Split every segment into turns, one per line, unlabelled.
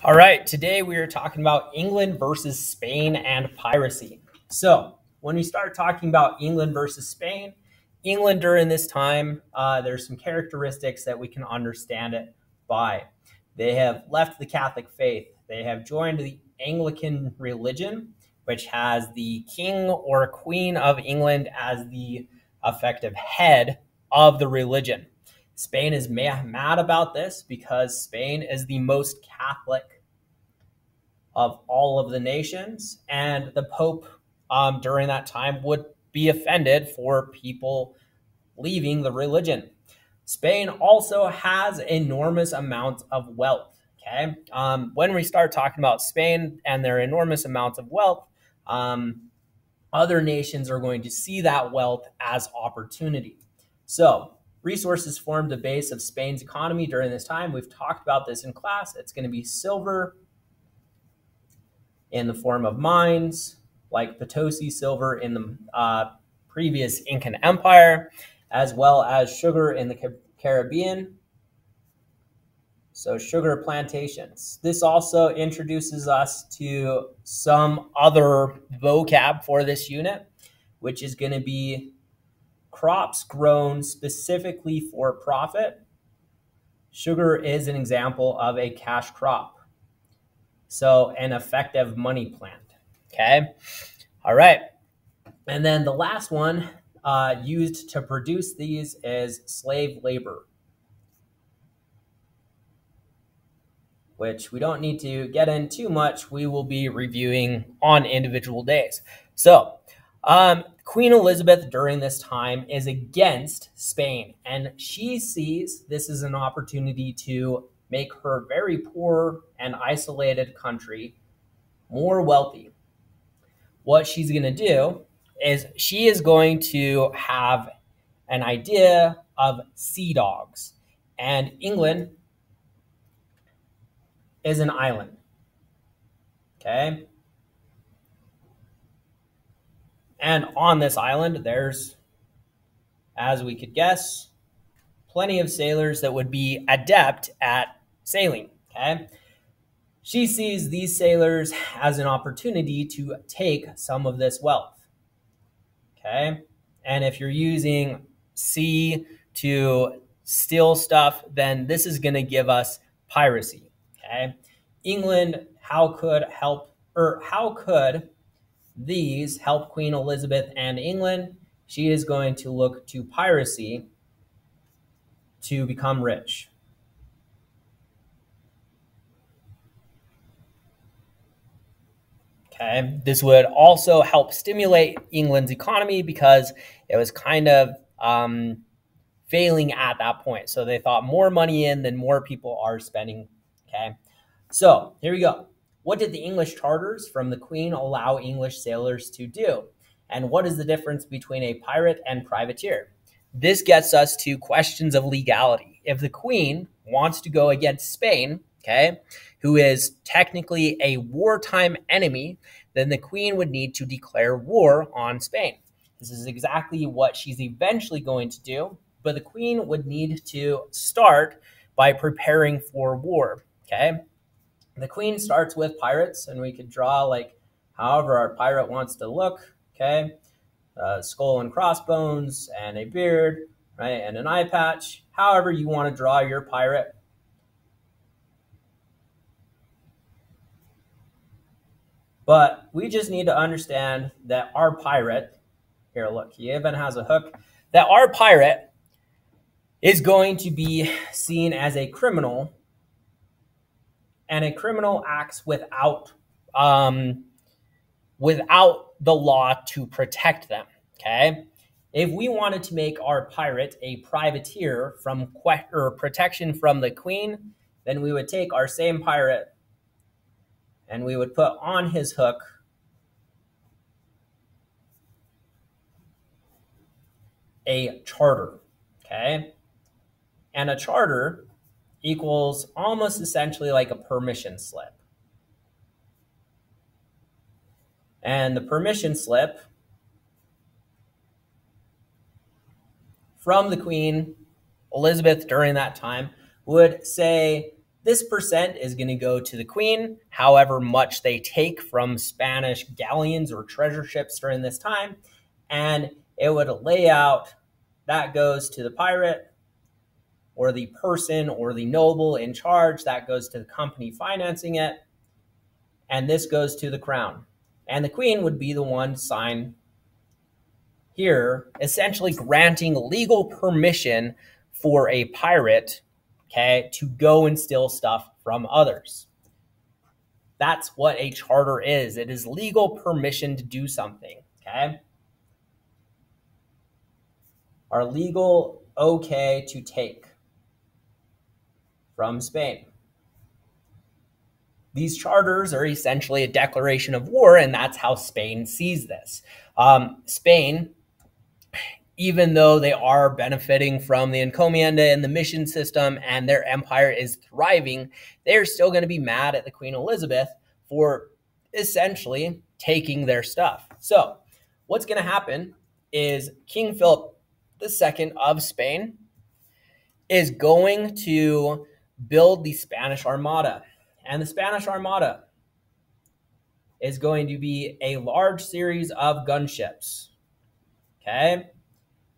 All right, today we are talking about England versus Spain and piracy. So, when we start talking about England versus Spain, England during this time, there's some characteristics that we can understand it by. They have left the Catholic faith. They have joined the Anglican religion, which has the king or queen of England as the effective head of the religion. Spain is mad about this because Spain is the most Catholic of all of the nations, and the Pope during that time would be offended for people leaving the religion. Spain also has enormous amounts of wealth. Okay, when we start talking about Spain and their enormous amounts of wealth, other nations are going to see that wealth as opportunity. So resources formed the base of Spain's economy during this time. We've talked about this in class. It's going to be silver in the form of mines, like Potosi silver in the previous Incan Empire, as well as sugar in the Caribbean. So sugar plantations. This also introduces us to some other vocab for this unit, which is going to be crops grown specifically for profit. Sugar is an example of a cash crop. So an effective money plant. Okay. All right. And then the last one used to produce these is slave labor, which we don't need to get in too much. We will be reviewing on individual days. So Queen Elizabeth during this time is against Spain, and she sees this as an opportunity to make her very poor and isolated country more wealthy. What she's going to do is she is going to have an idea of sea dogs, and England is an island. Okay. And on this island, there's, as we could guess, plenty of sailors that would be adept at sailing. Okay. She sees these sailors as an opportunity to take some of this wealth. Okay. And if you're using sea to steal stuff, then this is going to give us piracy. Okay. England, how could these help Queen Elizabeth and England? She is going to look to piracy to become rich. Okay, this would also help stimulate England's economy because it was kind of failing at that point. So they thought more money in, then more people are spending. Okay, so here we go. What did the English charters from the Queen allow English sailors to do? And what is the difference between a pirate and privateer? This gets us to questions of legality. If the Queen wants to go against Spain, okay, who is technically a wartime enemy, then the Queen would need to declare war on Spain. This is exactly what she's eventually going to do, but the Queen would need to start by preparing for war, okay? The Queen starts with pirates, and we could draw like however our pirate wants to look, okay? Skull and crossbones and a beard, right? And an eye patch, however you want to draw your pirate. But we just need to understand that our pirate, here look, he even has a hook, that our pirate is going to be seen as a criminal, and a criminal acts without the law to protect them, okay? If we wanted to make our pirate a privateer from protection from the Queen, then we would take our same pirate and we would put on his hook a charter, okay? And a charter equals almost essentially like a permission slip. And the permission slip from the Queen Elizabeth during that time would say This percent is going to go to the queen, however much they take from Spanish galleons or treasure ships during this time. And it would lay out that goes to the pirate or the person or the noble in charge. That goes to the company financing it. And this goes to the crown. And the queen would be the one to sign here, essentially granting legal permission for a pirate, okay, to go and steal stuff from others. That's what a charter is. It is legal permission to do something, okay? Are legal okay to take from Spain. These charters are essentially a declaration of war, and that's how Spain sees this. Spain, even though they are benefiting from the encomienda and the mission system and their empire is thriving, they're still going to be mad at the Queen Elizabeth for essentially taking their stuff. So what's going to happen is King Philip II of Spain is going to build the Spanish Armada. And the Spanish Armada is going to be a large series of gunships, okay?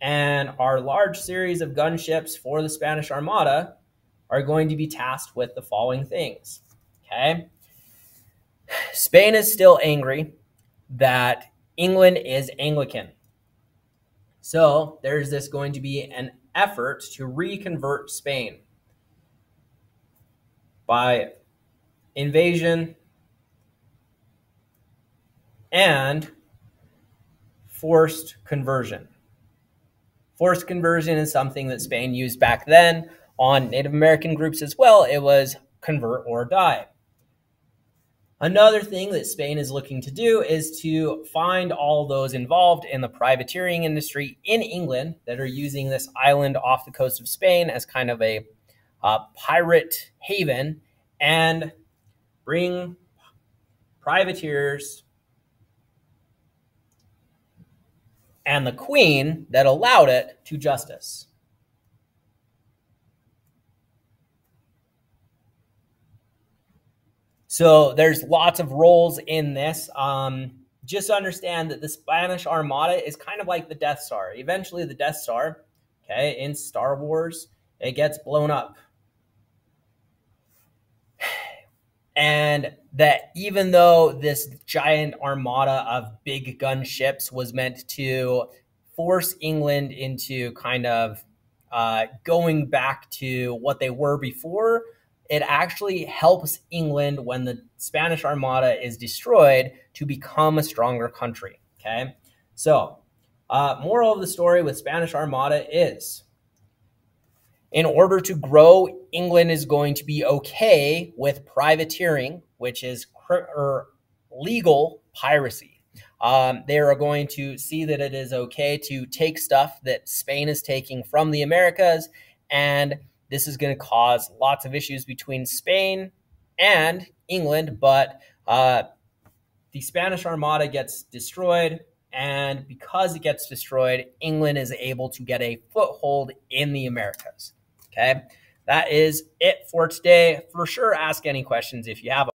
And our large series of gunships for the Spanish Armada are going to be tasked with the following things, okay? Spain is still angry that England is Anglican. So there's this going to be an effort to reconvert Spain by invasion and forced conversion. Forced conversion is something that Spain used back then on Native American groups as well. It was convert or die. Another thing that Spain is looking to do is to find all those involved in the privateering industry in England that are using this island off the coast of Spain as kind of a pirate haven and bring privateers and the queen that allowed it to justice. So there's lots of roles in this. Just understand that the Spanish Armada is kind of like the Death Star. Eventually the Death Star, okay, in Star Wars, it gets blown up. And that even though this giant armada of big gunships was meant to force England into kind of going back to what they were before, it actually helps England when the Spanish Armada is destroyed to become a stronger country, okay? So, moral of the story with Spanish Armada is, in order to grow, England is going to be okay with privateering, which is legal piracy. They are going to see that it is okay to take stuff that Spain is taking from the Americas, and this is going to cause lots of issues between Spain and England, but the Spanish Armada gets destroyed, and because it gets destroyed, England is able to get a foothold in the Americas. Okay, that is it for today. For sure, ask any questions if you have them.